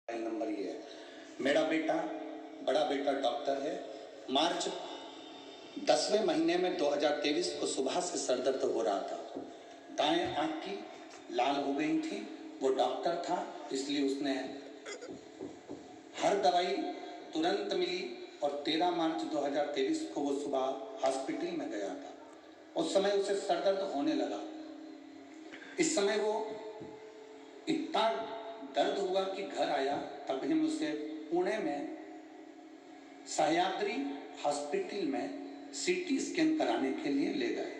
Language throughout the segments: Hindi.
नंबर ये है। मेरा बेटा, बड़ा बेटा डॉक्टर है। मार्च 10वें महीने में 2023 को सुबह से सर दर्द हो रहा था। दाएं आंख की लाल हो गई थी। वो डॉक्टर था, इसलिए उसने हर दवाई तुरंत मिली और 13 मार्च 2023 को वो सुबह हॉस्पिटल में गया था। उस समय उसे सर दर्द होने लगा। इस समय वो इतना दर्द हुआ कि घर आया। तभी हम उसे पुणे में सह्याद्री हॉस्पिटल में सीटी स्कैन कराने के लिए ले गए।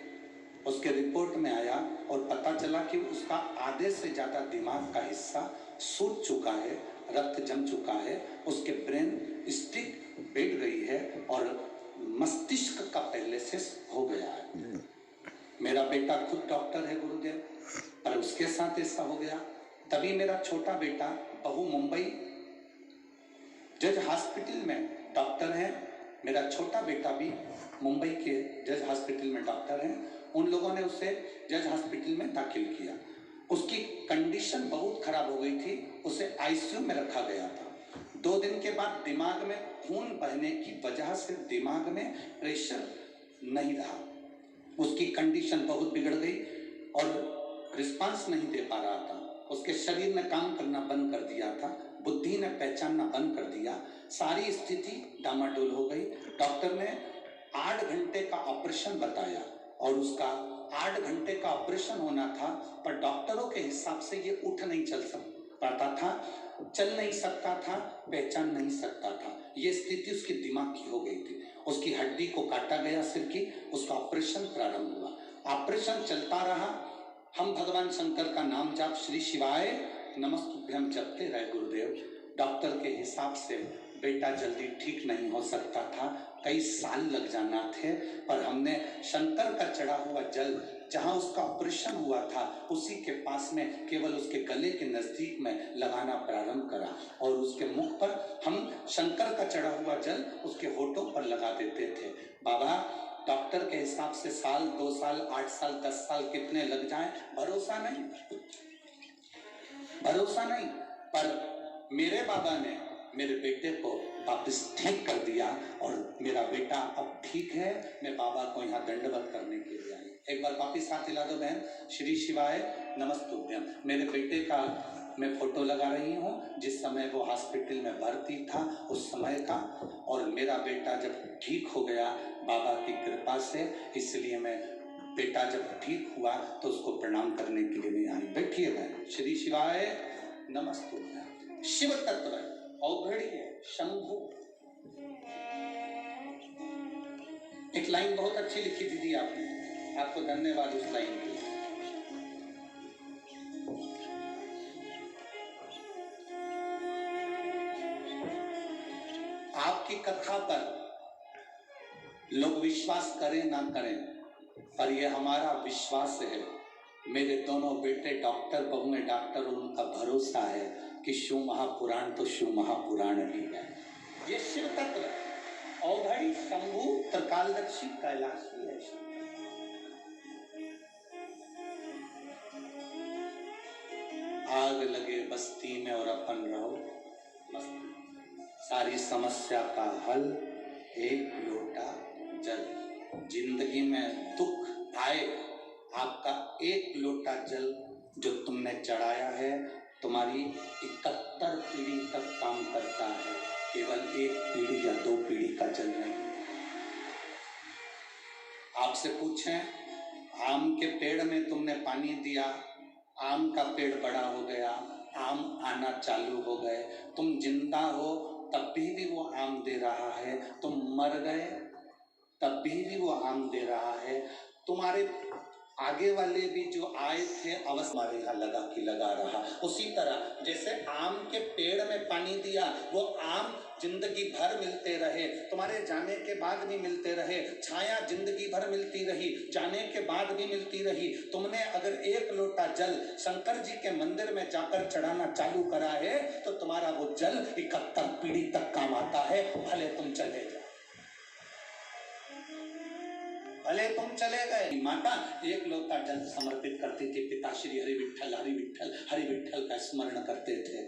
उसके रिपोर्ट में आया और पता चला कि उसका आधे से ज्यादा दिमाग का हिस्सा सूज चुका है, रक्त जम चुका है, उसके ब्रेन स्टिक बैठ गई है और मस्तिष्क का पैरालिसिस हो गया है। मेरा बेटा खुद डॉक्टर है गुरुदेव, पर उसके साथ ऐसा हो गया। तभी मेरा छोटा बेटा बहू मुंबई जज हॉस्पिटल में डॉक्टर है। मेरा छोटा बेटा भी मुंबई के जज हॉस्पिटल में डॉक्टर है। उन लोगों ने उसे जज हॉस्पिटल में दाखिल किया। उसकी कंडीशन बहुत खराब हो गई थी, उसे आईसीयू में रखा गया था। 2 दिन के बाद दिमाग में खून बहने की वजह से दिमाग में प्रेशर नहीं रहा। उसकी कंडीशन बहुत बिगड़ गई और रिस्पांस नहीं दे पा रहा था। उसके शरीर ने काम करना बंद कर दिया था, बुद्धि ने पहचानना बंद कर दिया। सारी स्थिति डामाडोल हो गई। डॉक्टर ने 8 घंटे का ऑपरेशन बताया और उसका 8 घंटे का ऑपरेशन होना था, पर डॉक्टरों के हिसाब से ये उठ नहीं चल पाता था, चल नहीं सकता था, पहचान नहीं सकता था। ये स्थिति उसके दिमाग की हो गई थी। उसकी हड्डी को काटा गया सिर की, उसका ऑपरेशन प्रारंभ हुआ। ऑपरेशन चलता रहा। हम भगवान शंकर का नाम जाप श्री शिवाय नमस्तुभ्यम जपते रहे गुरुदेव। डॉक्टर के हिसाब से बेटा जल्दी ठीक नहीं हो सकता था, कई साल लग जाना थे, पर हमने शंकर का चढ़ा हुआ जल जहां उसका ऑपरेशन हुआ था उसी के पास में केवल उसके गले के नजदीक में लगाना प्रारंभ करा और उसके मुख पर हम शंकर का चढ़ा हुआ जल उसके होठों पर लगा देते थे। बाबा, डॉक्टर के हिसाब से साल, 2 साल, 8 साल, 10 साल कितने लग जाएं, भरोसा नहीं, भरोसा नहीं। पर मेरे बाबा ने मेरे बेटे को वापस ठीक कर दिया और मेरा बेटा अब ठीक है। मैं बाबा को यहाँ दंडवत करने के लिए आई। एक बार वापिस हाथ हिला दो बहन, श्री शिवाय नमस्तुभ्यम। मेरे बेटे का मैं फोटो लगा रही हूँ जिस समय वो हॉस्पिटल में भर्ती था उस समय का, और मेरा बेटा जब ठीक हो गया बाबा की कृपा से, इसलिए मैं बेटा जब ठीक हुआ तो उसको प्रणाम करने के लिए मैं आई। बैठिए बहन, श्री शिवाय नमस्तुभ्यम। शिव तत्व औघड़ी है, शंभु। एक लाइन बहुत अच्छी लिखी दीदी आपने, आपको धन्यवाद उस लाइन के लिए। आपकी कथा पर लोग विश्वास करें ना करें, पर यह हमारा विश्वास है। मेरे दोनों बेटे डॉक्टर, बहुएं डॉक्टर, और उनका भरोसा है कि शिव महापुराण तो शिव महापुराण ही है। ये शिव तत्व औघड़ी, शंभु, त्रिकालदर्शी, कैलाशी है। आग लगे बस्ती में और अपन रहो मस्ती, सारी समस्या का हल एक लोटा जल। जिंदगी में दुख आए, आपका एक लोटा जल जो तुमने चढ़ाया है तुम्हारी 71 पीढ़ी तक काम करता है, केवल 1 पीढ़ी या 2 पीढ़ी का जल नहीं। आपसे पूछें, आम के पेड़ में तुमने पानी दिया, आम का पेड़ बड़ा हो गया, आम आना चालू हो गए, तुम जिंदा हो तब भी वो आम दे रहा है, तुम मर गए तब भी वो आम दे रहा है। तुम्हारे आगे वाले भी जो आए थे अवश्य हमारे यहाँ लगा कि लगा रहा। उसी तरह जैसे आम के पेड़ में पानी दिया, वो आम जिंदगी भर मिलते रहे, तुम्हारे जाने के बाद भी मिलते रहे, छाया जिंदगी भर मिलती रही, जाने के बाद भी मिलती रही। तुमने अगर 1 लोटा जल शंकर जी के मंदिर में जाकर चढ़ाना चालू करा है तो तुम्हारा वो जल 71 पीढ़ी तक काम आता है, भले तुम चले जाओ, भले तुम चले गए। माता 1 लोटा जल समर्पित करती थी, पिता श्री हरि विठ्ठल का स्मरण करते थे।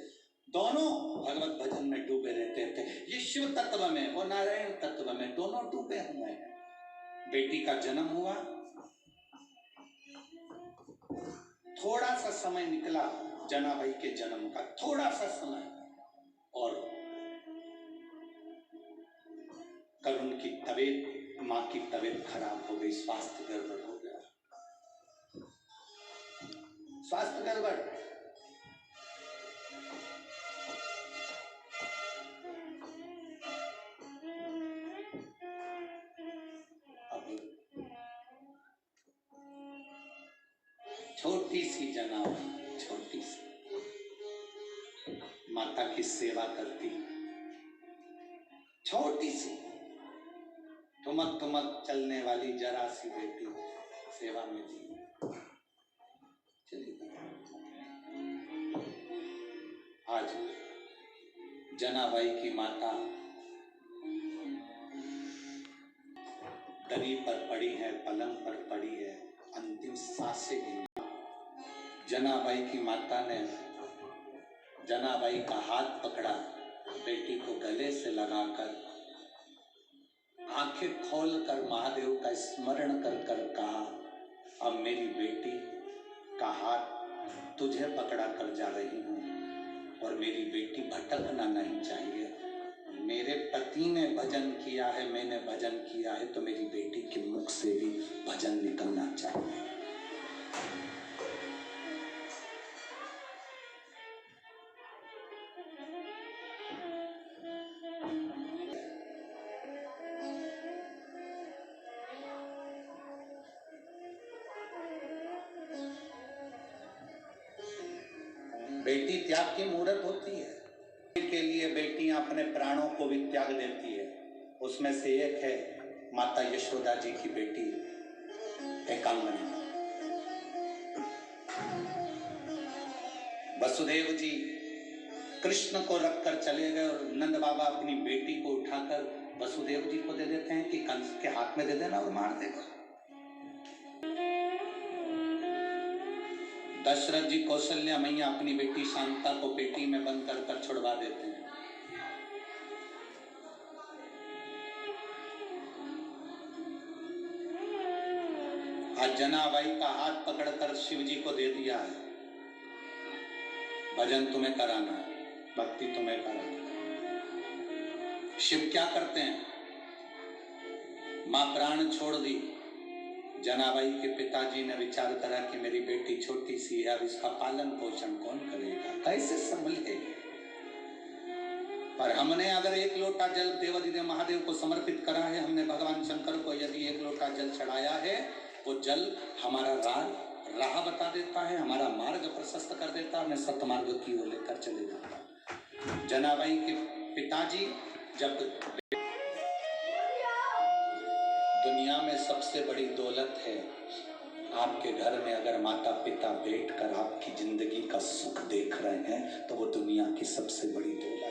दोनों भगवत भजन में डूबे रहते थे। ये शिव तत्व में, वो नारायण तत्व में, दोनों डूबे हुए हैं। बेटी का जन्म हुआ, थोड़ा सा समय निकला जनाबाई के जन्म का, थोड़ा सा समय, और करुण की तबीयत, मां की तबीयत खराब हो गई, स्वास्थ्य गड़बड़ हो गया, स्वास्थ्य गड़बड़। अब छोटी सी जनाबाई, छोटी सी माता की सेवा करती, छोटी सी ठुमक ठुमक चलने वाली जरा सी बेटी सेवा में थी, चली गई। आज जनाबाई की माता दरी पर पड़ी है, पलंग पर पड़ी है, अंतिम सांसें गिन। जनाबाई की माता ने जनाबाई का हाथ पकड़ा, बेटी को गले से लगाकर आंखें खोलकर महादेव का स्मरण कर कर कहा, अब मेरी बेटी का हाथ तुझे पकड़ा कर जा रही हूं, और मेरी बेटी भटकना नहीं चाहिए। मेरे पति ने भजन किया है, मैंने भजन किया है, तो मेरी बेटी के मुख से भी भजन निकलना चाहिए। बेटी त्याग की मूर्त होती है, के लिए बेटियां अपने प्राणों को भी त्याग देती है। उसमें से एक है माता यशोदा जी की बेटी एकांगनी। वसुदेव जी कृष्ण को रखकर चले गए और नंद बाबा अपनी बेटी को उठाकर वसुदेव जी को दे देते हैं कि कंस के हाथ में दे देना और मार देगा। दशरथ जी कौशल्या मैया अपनी बेटी शांता को पेटी में बंद कर छुड़वा देते हैं। आज जनाबाई का हाथ पकड़कर शिव जी को दे दिया है, भजन तुम्हें कराना है, भक्ति तुम्हें कराना है। शिव क्या करते हैं? मां प्राण छोड़ दी, जनाबाई के पिताजी ने विचार करा कि मेरी बेटी छोटी सी है, अब इसका पालन पोषण कौन करेगा, कैसे संभलेगी। पर हमने अगर एक लोटा जल देवाधिदेव महादेव को समर्पित करा है, हमने भगवान शंकर को यदि एक लोटा जल चढ़ाया है, वो जल हमारा राह बता देता है, हमारा मार्ग प्रशस्त कर देता है, हमें सतमार्ग की ओर लेकर चले जाता है। जनाबाई के पिताजी जब दुनिया में सबसे बड़ी दौलत है, आपके घर में अगर माता पिता बैठकर आपकी जिंदगी का सुख देख रहे हैं, तो वो दुनिया की सबसे बड़ी दौलत है।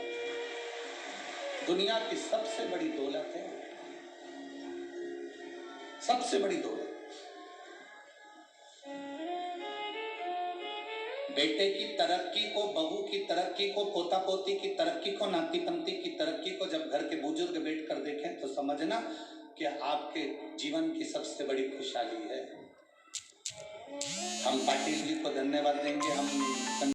दुनिया की सबसे बड़ी दौलत है, सबसे बड़ी दौलत। बेटे की तरक्की को, बहू की तरक्की को, पोता पोती की तरक्की को, नाती पंती की तरक्की को जब घर के बुजुर्ग बैठकर देखें, तो समझना कि आपके जीवन की सबसे बड़ी खुशहाली है। हम पाटिल जी को धन्यवाद देंगे। हम